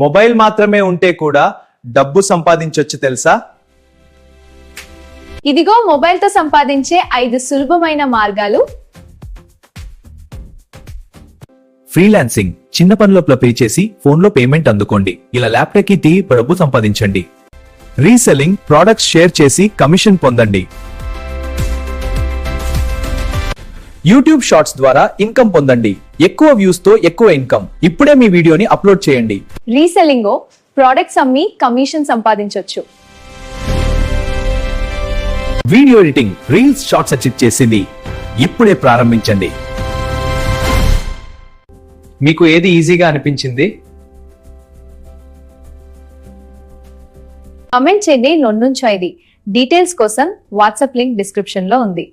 Mobile మాత్రమే ఉంటే కూడా డబ్బు సంపాదించొచ్చు తెలుసా? ఇదిగో మొబైల్ తో సంపాదించే 5 సులభమైన మార్గాలు. ఫ్రీలాన్సింగ్, చిన్న పనులలో పే చేసి ఫోన్లో పేమెంట్ అందుకోండి. ఇలా ల్యాప్టాప్ కి డబ్బు సంపాదించండి. రీసెల్లింగ్, ప్రొడక్ట్స్ షేర్ చేసి కమిషన్ పొందండి. యూట్యూబ్ షార్ట్స్ ద్వారా ఇన్కమ్ పొందండి. ఎక్కువ వ్యూస్ తో ఎక్కువ ఇన్కమ్. ఇప్పుడే మీ వీడియోని అప్లోడ్ చేయండి. రీసెల్లింగ్, ప్రొడక్ట్స్ అమ్మి కమిషన్ సంపాదించొచ్చు. Video editing, reels, shorts achieve చేసింది. ఇప్పుడే ప్రారంభించండి. మీకు ఏది ఈజీగా అనిపించింది? కమెంట్ చేయండి. 2 నుంచి 5 డీటెయిల్స్ కోసం వాట్సాప్ లింక్ డిస్క్రిప్షన్ లో ఉంది.